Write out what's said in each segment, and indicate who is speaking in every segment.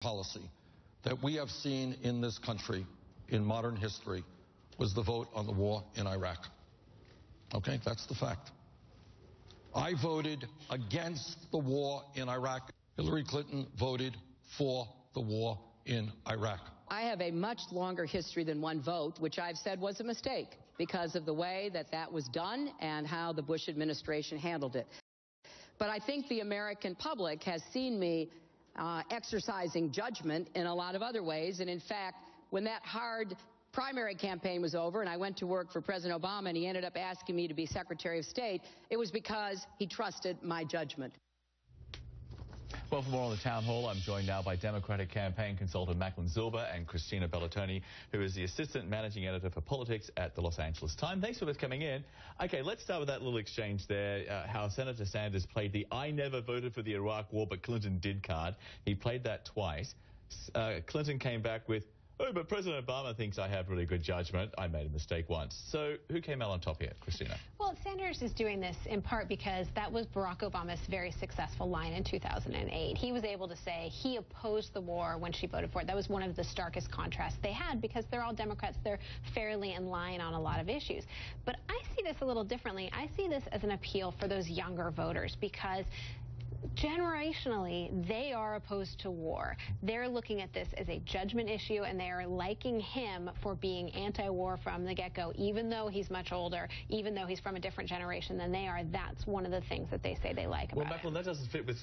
Speaker 1: policy that we have seen in this country in modern history was the vote on the war in Iraq. Okay, that's the fact. I voted against the war in Iraq. Hillary Clinton voted for the war in Iraq.
Speaker 2: I have a much longer history than one vote, which I've said was a mistake because of the way that that was done and how the Bush administration handled it. But I think the American public has seen me exercising judgment in a lot of other ways. And in fact, when that hard primary campaign was over and I went to work for President Obama and he ended up asking me to be Secretary of State, it was because he trusted my judgment.
Speaker 3: Well, for more on the town hall, I'm joined now by Democratic campaign consultant Maclen Zilber and Christina Bellantoni, who is the assistant managing editor for politics at the Los Angeles Times. Thanks for both coming in. Okay, let's start with that little exchange there, how Senator Sanders played the "I never voted for the Iraq war, but Clinton did" card. He played that twice. Clinton came back with, "Oh, but President Obama thinks I have really good judgment. I made a mistake once." So who came out on top here, Christina?
Speaker 4: Well, Sanders is doing this in part because that was Barack Obama's very successful line in 2008. He was able to say he opposed the war when she voted for it. That was one of the starkest contrasts they had because they're all Democrats. They're fairly in line on a lot of issues. But I see this a little differently. I see this as an appeal for those younger voters because generationally, they are opposed to war. They're looking at this as a judgment issue, and they are liking him for being anti-war from the get-go, even though he's much older, even though he's from a different generation than they are. That's one of the things that they say they like about
Speaker 3: Maclen, that doesn't fit with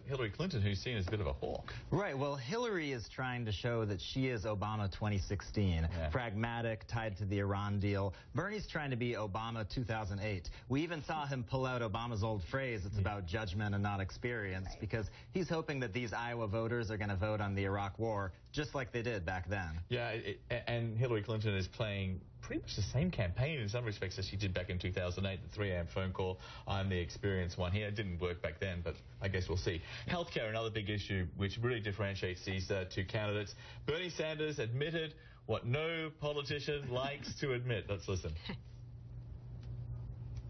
Speaker 3: Hillary Clinton, who's seen as a bit of a hawk.
Speaker 5: Right. Well, Hillary is trying to show that she is Obama 2016, pragmatic, tied to the Iran deal. Bernie's trying to be Obama 2008. We even saw him pull out Obama's old phrase, it's about judgment and not experience, because he's hoping that these Iowa voters are going to vote on the Iraq war just like they did back then.
Speaker 3: Yeah, and Hillary Clinton is playing pretty much the same campaign in some respects as she did back in 2008, the 3 a.m. phone call. I'm the experienced one here. It didn't work back then, but I guess we'll see. Healthcare, another big issue which really differentiates these two candidates. Bernie Sanders admitted what no politician likes to admit. Let's listen.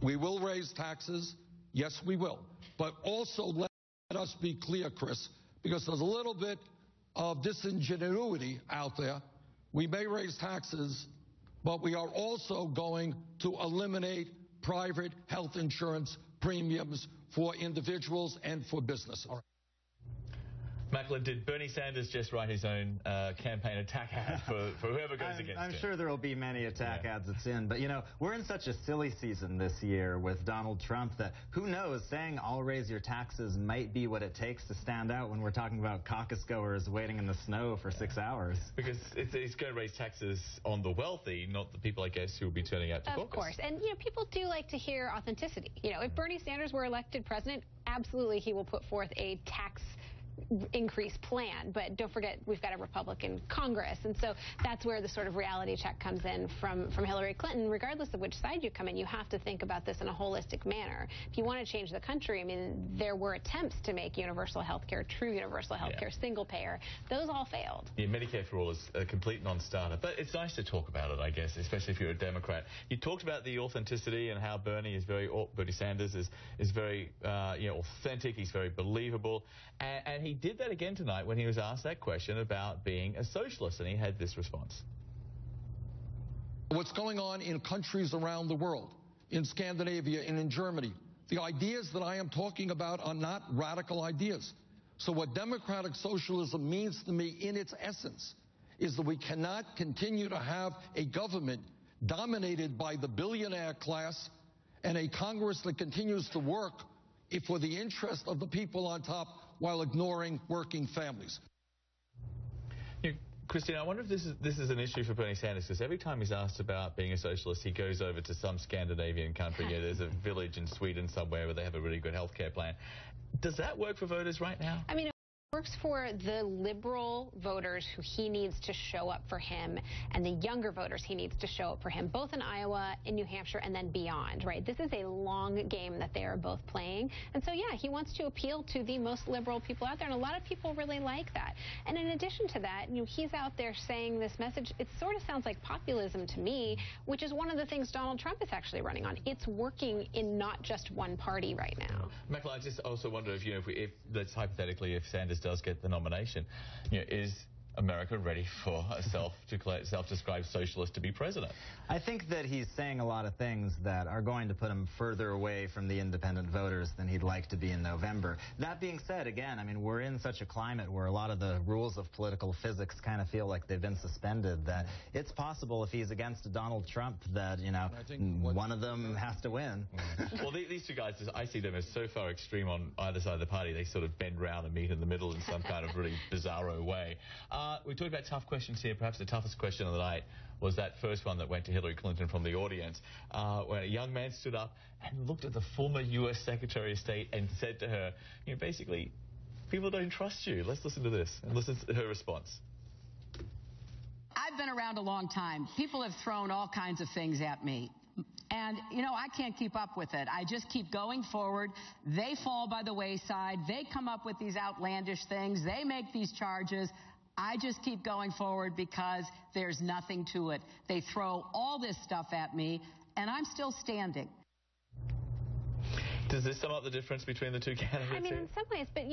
Speaker 1: We will raise taxes. Yes, we will. But also let us be clear, Chris, because there's a little bit of disingenuity out there. We may raise taxes, but we are also going to eliminate private health insurance premiums for individuals and for businesses.
Speaker 3: Maclen, did Bernie Sanders just write his own campaign attack ad for whoever goes against him?
Speaker 5: I'm sure there will be many attack ads that's in. But, you know, we're in such a silly season this year with Donald Trump that who knows, saying I'll raise your taxes might be what it takes to stand out when we're talking about caucus goers waiting in the snow for 6 hours.
Speaker 3: Because it's going to raise taxes on the wealthy, not the people, I guess, who will be turning out to caucus.
Speaker 4: Of course. And, you know, people do like to hear authenticity. You know, if Bernie Sanders were elected president, absolutely he will put forth a tax increase plan, but don't forget we've got a Republican Congress, and so that's where the sort of reality check comes in from Hillary Clinton. Regardless of which side you come in, you have to think about this in a holistic manner. If you want to change the country, I mean, there were attempts to make universal health care, true universal health care, single payer. Those all failed.
Speaker 3: Yeah, Medicare for all is a complete non-starter, but it's nice to talk about it, I guess, especially if you're a Democrat. You talked about the authenticity and how Bernie Sanders is very authentic. He's very believable, and he did that again tonight when he was asked that question about being a socialist, and he had this response.
Speaker 1: What's going on in countries around the world, in Scandinavia and in Germany, the ideas that I am talking about are not radical ideas. So what democratic socialism means to me in its essence is that we cannot continue to have a government dominated by the billionaire class and a Congress that continues to work for the interest of the people on top while ignoring working families.
Speaker 3: Christina, I wonder if this is an issue for Bernie Sanders, because every time he's asked about being a socialist, he goes over to some Scandinavian country. There's a village in Sweden somewhere where they have a really good health care plan. Does that work for voters right now?
Speaker 4: I mean, works for the liberal voters who he needs to show up for him, and the younger voters he needs to show up for him, both in Iowa, in New Hampshire, and then beyond, right? This is a long game that they are both playing. And so, yeah, he wants to appeal to the most liberal people out there, and a lot of people really like that. And in addition to that, you know, he's out there saying this message. It sort of sounds like populism to me, which is one of the things Donald Trump is actually running on. It's working in not just one party right now.
Speaker 3: Maclen, I just also wonder if, if let's hypothetically, if Sanders does get the nomination. Is America ready for a self-described socialist to be president?
Speaker 5: I think that he's saying a lot of things that are going to put him further away from the independent voters than he'd like to be in November. That being said, again, I mean, we're in such a climate where a lot of the rules of political physics kind of feel like they've been suspended, that it's possible if he's against Donald Trump that, one of them has to win.
Speaker 3: Well, these two guys, I see them as so far extreme on either side of the party, they sort of bend round and meet in the middle in some kind of really bizarro way. We talked about tough questions here. Perhaps the toughest question of the night was that first one that went to Hillary Clinton from the audience, when a young man stood up and looked at the former U.S. Secretary of State and said to her, basically, people don't trust you. Let's listen to this and listen to her response.
Speaker 2: I've been around a long time. People have thrown all kinds of things at me. And, I can't keep up with it. I just keep going forward. They fall by the wayside. They come up with these outlandish things. They make these charges. I just keep going forward because there's nothing to it. They throw all this stuff at me, and I'm still standing.
Speaker 3: Does this sum up the difference between the two candidates?
Speaker 4: I mean, in some ways, but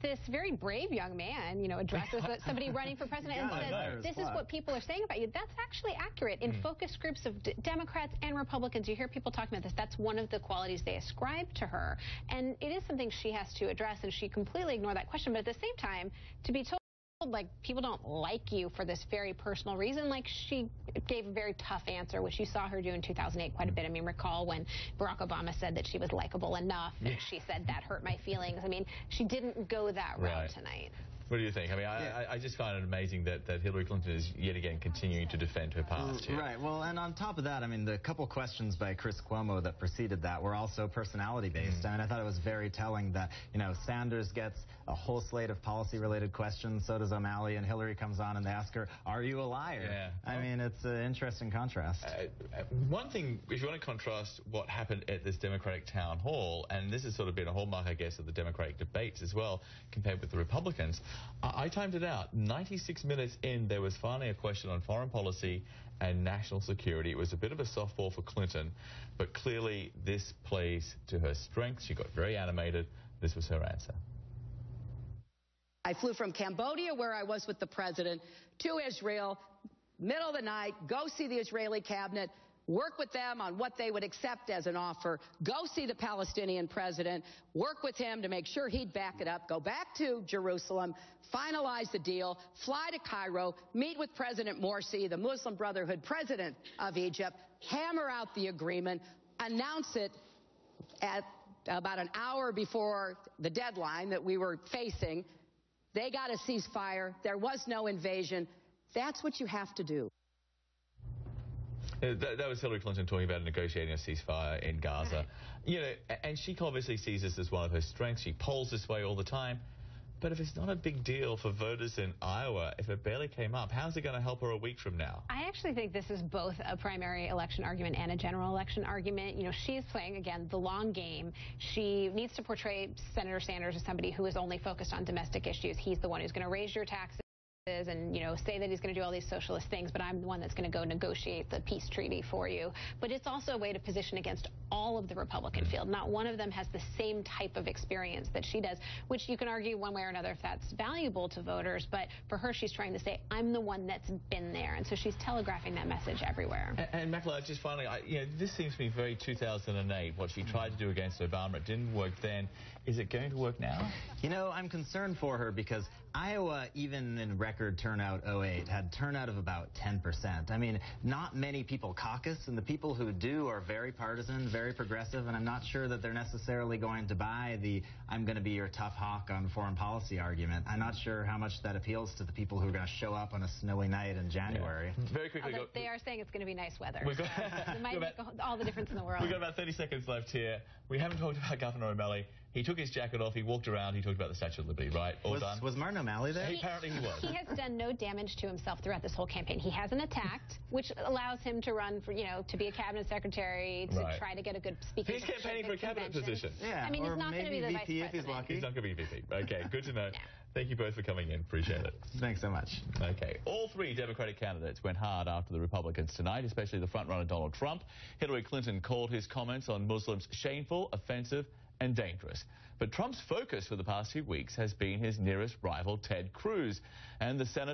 Speaker 4: this very brave young man, addresses somebody running for president and says, "This is what people are saying about you." That's actually accurate in focus groups of Democrats and Republicans. You hear people talking about this. That's one of the qualities they ascribe to her, and it is something she has to address. And she completely ignored that question. But at the same time, to be told like people don't like you for this very personal reason, like she gave a very tough answer, which you saw her do in 2008 quite a bit. I mean, recall when Barack Obama said that she was likable enough, and she said that hurt my feelings. I mean, she didn't go that route tonight.
Speaker 3: What do you think? I mean, I just find it amazing that Hillary Clinton is yet again continuing to defend her past here.
Speaker 5: Right. Well, and on top of that, I mean, the couple questions by Chris Cuomo that preceded that were also personality-based. I mean, I thought it was very telling that, Sanders gets a whole slate of policy-related questions, so does O'Malley, and Hillary comes on and they ask her, "Are you a liar?"
Speaker 3: Yeah.
Speaker 5: I mean, it's an interesting contrast.
Speaker 3: One thing, if you want to contrast what happened at this Democratic town hall, and this has sort of been a hallmark, I guess, of the Democratic debates as well, compared with the Republicans, I timed it out. 96 minutes in, there was finally a question on foreign policy and national security. It was a bit of a softball for Clinton, but clearly this plays to her strengths. She got very animated. This was her answer.
Speaker 2: I flew from Cambodia, where I was with the president, to Israel, middle of the night, go see the Israeli cabinet, work with them on what they would accept as an offer, go see the Palestinian president, work with him to make sure he'd back it up, go back to Jerusalem, finalize the deal, fly to Cairo, meet with President Morsi, the Muslim Brotherhood president of Egypt, hammer out the agreement, announce it at about an hour before the deadline that we were facing. They got a ceasefire. There was no invasion. That's what you have to do.
Speaker 3: That was Hillary Clinton talking about negotiating a ceasefire in Gaza. And she obviously sees this as one of her strengths. She polls this way all the time. But if it's not a big deal for voters in Iowa, if it barely came up, how's it going to help her a week from now?
Speaker 4: I actually think this is both a primary election argument and a general election argument. She's playing, again, the long game. She needs to portray Senator Sanders as somebody who is only focused on domestic issues. He's the one who's going to raise your taxes and, say that he's going to do all these socialist things, but I'm the one that's going to go negotiate the peace treaty for you. But it's also a way to position against all of the Republican field. Not one of them has the same type of experience that she does, which you can argue one way or another if that's valuable to voters. But for her, she's trying to say, I'm the one that's been there. And so she's telegraphing that message everywhere.
Speaker 3: And Maclen, just finally, this seems to me very 2008. What she tried to do against Obama, it didn't work then. Is it going to work now?
Speaker 5: I'm concerned for her because Iowa, even in record turnout 08, had turnout of about 10%. I mean, not many people caucus, and the people who do are very partisan, very progressive, and I'm not sure that they're necessarily going to buy the I'm going to be your tough hawk on foreign policy argument. I'm not sure how much that appeals to the people who are going to show up on a snowy night in January.
Speaker 3: Yeah. Very quickly.
Speaker 4: They are saying it's going to be nice weather.
Speaker 3: It
Speaker 4: might make all the difference in the world.
Speaker 3: We've got about 30 seconds left here. We haven't talked about Governor O'Malley. He took his jacket off, he walked around, he talked about the Statue of Liberty, right? All done.
Speaker 5: Was Martin O'Malley there?
Speaker 3: Apparently he was.
Speaker 4: He has done no damage to himself throughout this whole campaign. He hasn't attacked, which allows him to run for, to be a cabinet secretary, to try to get a good speaking.
Speaker 3: He's campaigning for a cabinet position.
Speaker 4: Yeah, I mean, he's not going to be the vice president.
Speaker 5: If he's lucky.
Speaker 3: He's not going to be VP. Okay, good to know. Thank you both for coming in. Appreciate it.
Speaker 5: Thanks so much.
Speaker 3: Okay. All three Democratic candidates went hard after the Republicans tonight, especially the frontrunner Donald Trump. Hillary Clinton called his comments on Muslims shameful, offensive, and dangerous. But Trump's focus for the past few weeks has been his nearest rival, Ted Cruz, and the Senate